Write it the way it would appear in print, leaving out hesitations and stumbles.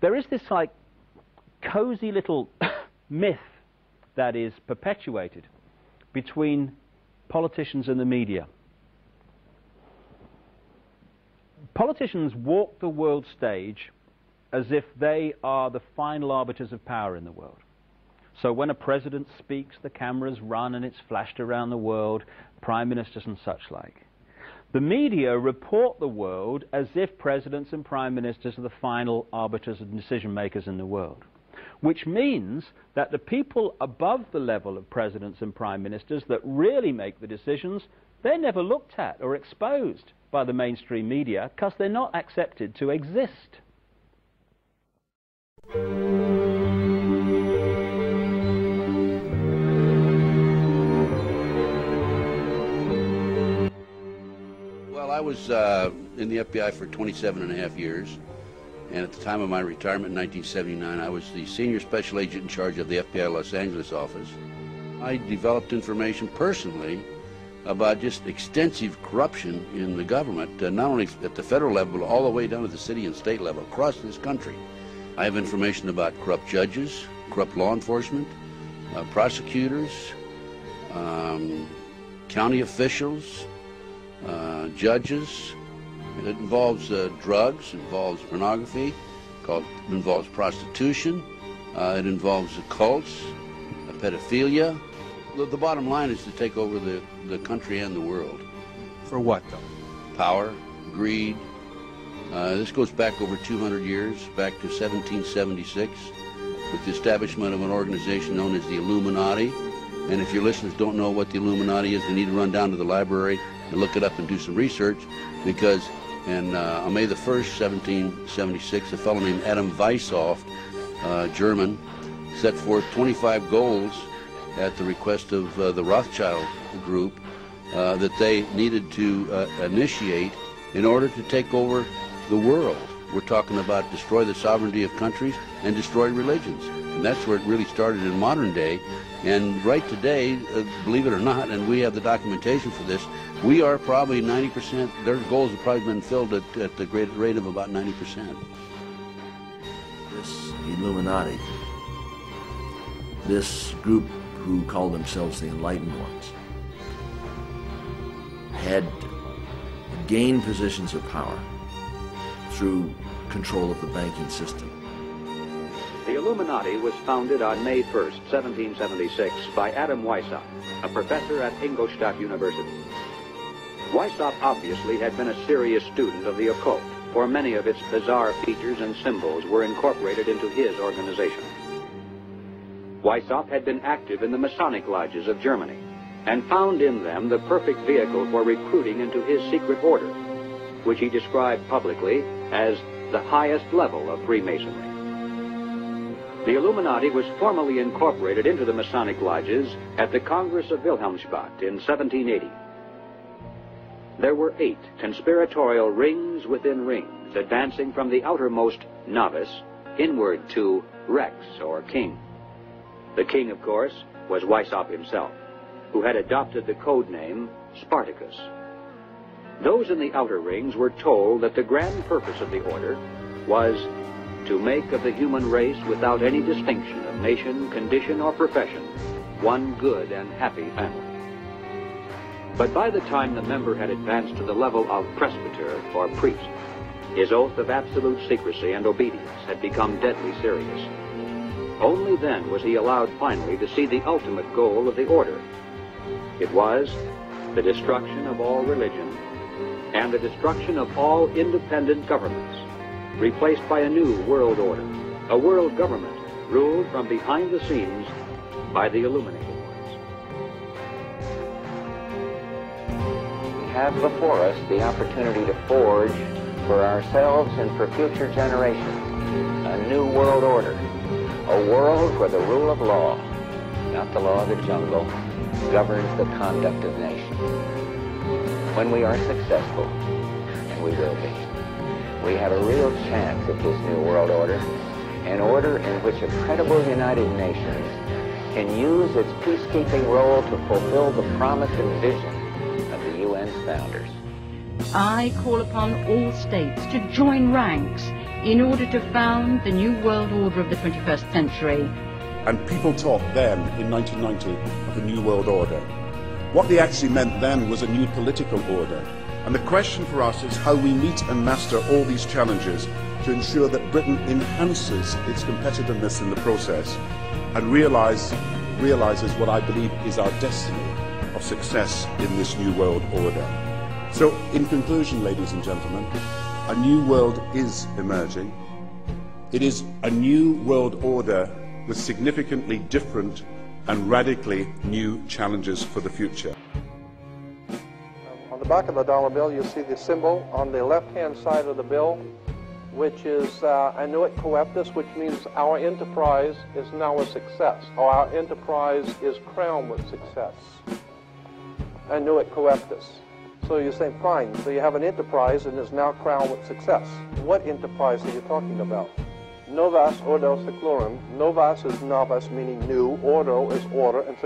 there is this like cozy little myth that is perpetuated between politicians and the media. Politicians walk the world stage as if they are the final arbiters of power in the world. So when a president speaks, the cameras run and it's flashed around the world, prime ministers and such like. The media report the world as if presidents and prime ministers are the final arbiters and decision makers in the world, which means that the people above the level of presidents and prime ministers that really make the decisions, they're never looked at or exposed by the mainstream media because they're not accepted to exist. Well, I was in the FBI for 27.5 years, and at the time of my retirement in 1979, I was the senior special agent in charge of the FBI Los Angeles office. I developed information personally about just extensive corruption in the government, not only at the federal level, but all the way down to the city and state level across this country. I have information about corrupt judges, corrupt law enforcement, prosecutors, county officials, judges. It involves drugs, it involves pornography, it involves prostitution, it involves cults, pedophilia. The bottom line is to take over the country and the world. For what, though? Power, greed. This goes back over 200 years, back to 1776, with the establishment of an organization known as the Illuminati. And if your listeners don't know what the Illuminati is, they need to run down to the library and look it up and do some research, because on May the 1st, 1776, a fellow named Adam Weishaupt, German, set forth 25 goals at the request of the Rothschild group that they needed to initiate in order to take over the world. We're talking about destroy the sovereignty of countries and destroy religions. And that's where it really started in modern day. And right today, believe it or not, and we have the documentation for this, we are probably 90%, their goals have probably been filled at the great rate of about 90%. This Illuminati, this group who called themselves the Enlightened Ones, had gained positions of power through control of the banking system. The Illuminati was founded on May 1st, 1776 by Adam Weishaupt, a professor at Ingolstadt University. Weishaupt obviously had been a serious student of the occult, for many of its bizarre features and symbols were incorporated into his organization. Weishaupt had been active in the Masonic lodges of Germany and found in them the perfect vehicle for recruiting into his secret order, which he described publicly as the highest level of Freemasonry. The Illuminati was formally incorporated into the Masonic lodges at the Congress of Wilhelmsbad in 1780. There were 8 conspiratorial rings within rings, advancing from the outermost novice inward to Rex, or king. The king, of course, was Weishaupt himself, who had adopted the code name Spartacus. Those in the outer rings were told that the grand purpose of the order was to make of the human race, without any distinction of nation, condition, or profession, one good and happy family. But by the time the member had advanced to the level of presbyter, or priest, his oath of absolute secrecy and obedience had become deadly serious. Only then was he allowed finally to see the ultimate goal of the order. It was the destruction of all religion and the destruction of all independent governments, replaced by a new world order, a world government ruled from behind the scenes by the illuminated ones. We have before us the opportunity to forge for ourselves and for future generations a new world order, a world where the rule of law, not the law of the jungle, governs the conduct of nations. When we are successful, and we will be, we have a real chance at this new world order, an order in which a credible United Nations can use its peacekeeping role to fulfill the promise and vision of the UN's founders. I call upon all states to join ranks in order to found the New World Order of the 21st century. And people talked then, in 1990, of a New World Order. What they actually meant then was a new political order. And the question for us is how we meet and master all these challenges to ensure that Britain enhances its competitiveness in the process and realizes what I believe is our destiny of success in this New World Order. So, in conclusion, ladies and gentlemen, a new world is emerging. It is a new world order with significantly different and radically new challenges for the future. On the back of the dollar bill, you'll see the symbol on the left-hand side of the bill, which is annuit coeptus, which means our enterprise is now a success, or our enterprise is crowned with success. Annuit coeptus. So you say, fine, so you have an enterprise and is now crowned with success. What enterprise are you talking about? Novas ordo seclorum. Novas is novus, meaning new. Ordo is order, and